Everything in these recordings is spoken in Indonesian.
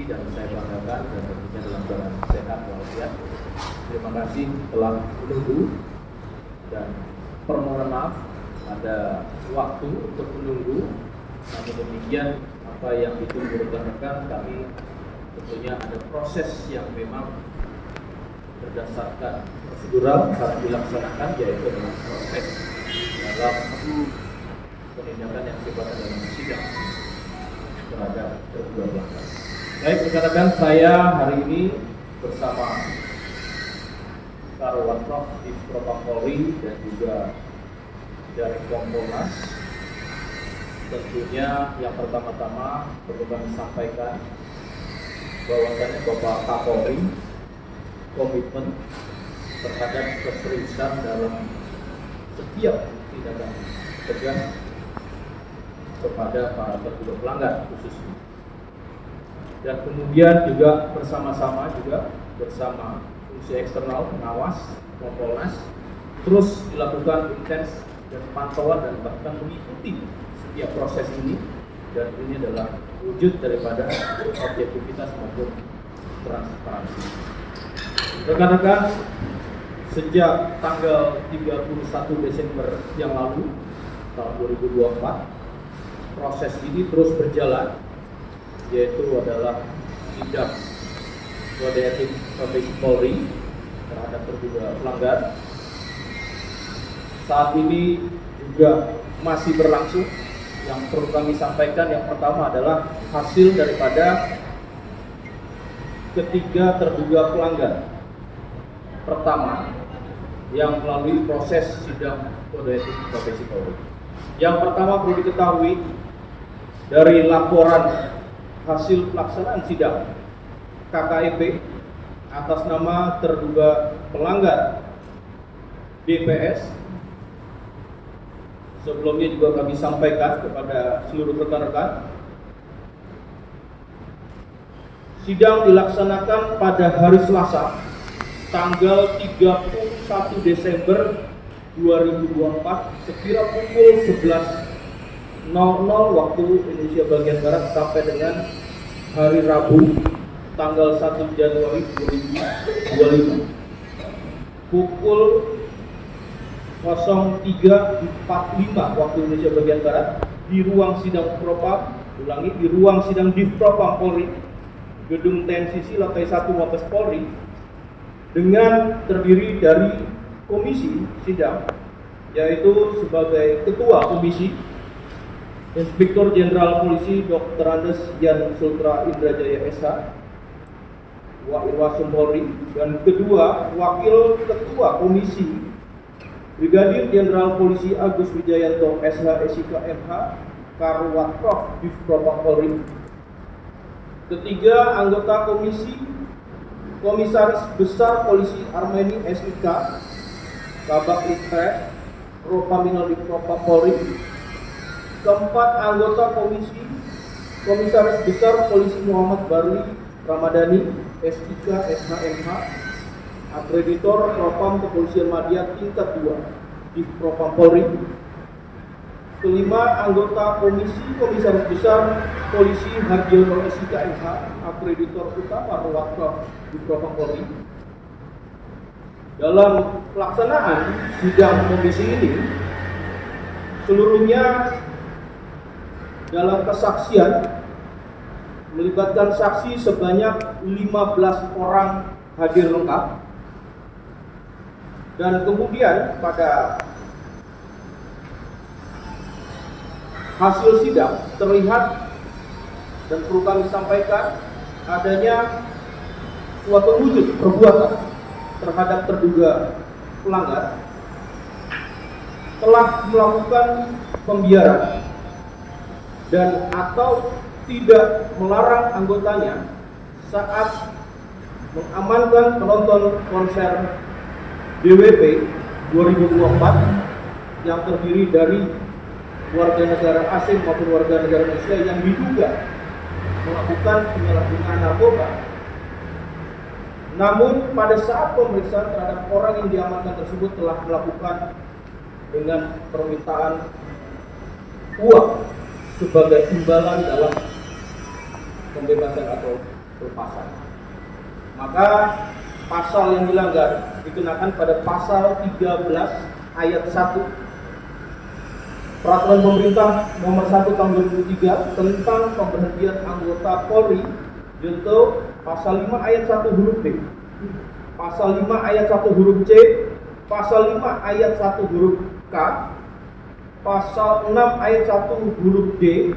hormati dan saya banggakan dan tentunya dalam keadaan sehat walafiat. Terima kasih telah menunggu dan permohonan maaf ada waktu untuk menunggu. Namun demikian apa yang ditunggu rekan-rekan kami tentunya ada proses yang memang berdasarkan prosedural harus dilaksanakan, yaitu adalah proses dalam penindakan yang sifatnya dalam sidang terhadap terduga pelanggar. Baik rekan-rekan, saya hari ini bersama Karuat Prof di Propam Polri dan juga dari Kompolnas. Tentunya yang pertama-tama perlu kami sampaikan bahwasannya Bapak Kapolri komitmen terhadap keseriusan dalam setiap tindakan tegas kepada para terduga pelanggar khususnya. Dan kemudian juga bersama-sama bersama fungsi eksternal pengawas Kompolnas terus dilakukan intens dan pantauan dan bahkan mengikuti setiap proses ini, dan ini adalah wujud daripada objektivitas maupun transparansi. Rekan-rekan, sejak tanggal 31 Desember yang lalu tahun 2024 proses ini terus berjalan, yaitu adalah sidang kode etik profesi Polri terhadap terduga pelanggar. Saat ini juga masih berlangsung. Yang perlu kami sampaikan yang pertama adalah hasil daripada ketiga terduga pelanggar pertama yang melalui proses sidang kode etik profesi Polri. Yang pertama perlu diketahui dari laporan hasil pelaksanaan sidang KKEP atas nama terduga pelanggar DPS. Sebelumnya juga kami sampaikan kepada seluruh rekan-rekan, sidang dilaksanakan pada hari Selasa tanggal 31 Desember 2024 sekira pukul 11.00 waktu Indonesia bagian Barat sampai dengan hari Rabu tanggal 1 Januari 2025 pukul 03.45 waktu Indonesia bagian Barat di ruang sidang Propam, di ruang sidang Div Propam Polri, Gedung TNCC lantai 1 Mabes Polri, dengan terdiri dari komisi sidang, yaitu sebagai ketua komisi Inspektur Jenderal Polisi Dr. Andes Yan Sultra Indrajaya SH, Irwasum Polri, dan kedua wakil ketua komisi Brigadir Jenderal Polisi Agus Wijayanto SH SIK MH Karuat Prof di Propam Polri. Ketiga anggota komisi Komisaris Besar Polisi Armeni SIK Kabak Litre Propaminal di Propam Polri. Keempat anggota komisi Komisaris Besar Polisi Muhammad Barli Ramadhani SIK SHMH Akreditor Propam Kepolisian Madya tingkat 2 di Propam Polri. Kelima anggota komisi Komisaris Besar Polisi Harjono SIK MH Akreditor Utama Ruwatprof di Propam Polri. Dalam pelaksanaan sidang komisi ini seluruhnya dalam kesaksian melibatkan saksi sebanyak 15 orang hadir lengkap. Dan kemudian pada hasil sidang terlihat dan perlu kami sampaikan adanya suatu wujud perbuatan terhadap terduga pelanggar telah melakukan pembiaran dan atau tidak melarang anggotanya saat mengamankan penonton konser DWP 2024 yang terdiri dari warga negara asing maupun warga negara Indonesia yang diduga melakukan penyalahgunaan narkoba. Namun pada saat pemeriksaan terhadap orang yang diamankan tersebut telah melakukan dengan permintaan uang sebagai imbalan dalam pembebasan atau pelepasan. Maka pasal yang dilanggar dikenakan pada pasal 13 ayat 1 Peraturan Pemerintah Nomor 1 Tahun 2003 tentang pemberhentian anggota Polri, junto pasal 5 ayat 1 huruf B, pasal 5 ayat 1 huruf C, pasal 5 ayat 1 huruf K, pasal 6 ayat 1 huruf D,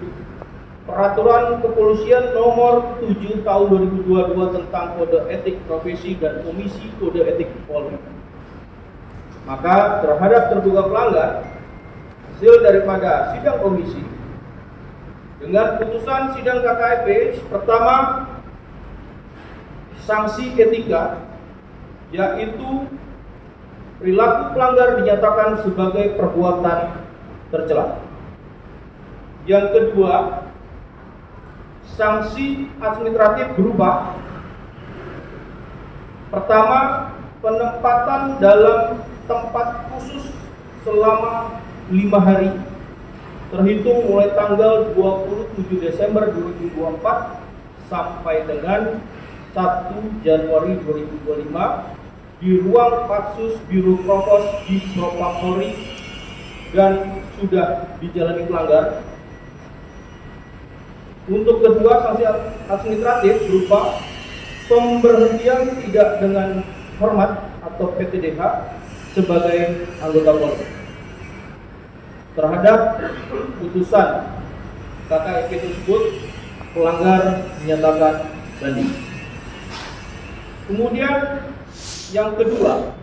Peraturan Kepolisian Nomor 7 Tahun 2022 tentang Kode Etik Profesi dan Komisi Kode Etik Polri. Maka terhadap terduga pelanggar, hasil daripada sidang komisi dengan putusan sidang KKEP, pertama, sanksi etika, yaitu perilaku pelanggar dinyatakan sebagai perbuatan tercela. Yang kedua, sanksi administratif berupa: pertama, penempatan dalam tempat khusus selama 5 hari terhitung mulai tanggal 27 Desember 2024 sampai dengan 1 Januari 2025 di ruang Patsus Biro Provos di Propam Polri dan sudah dijalani pelanggar. Untuk kedua, sanksi administratif berupa pemberhentian tidak dengan hormat atau PTDH sebagai anggota Polri. Terhadap putusan KKEP tersebut, pelanggar dinyatakan banding. Kemudian yang kedua,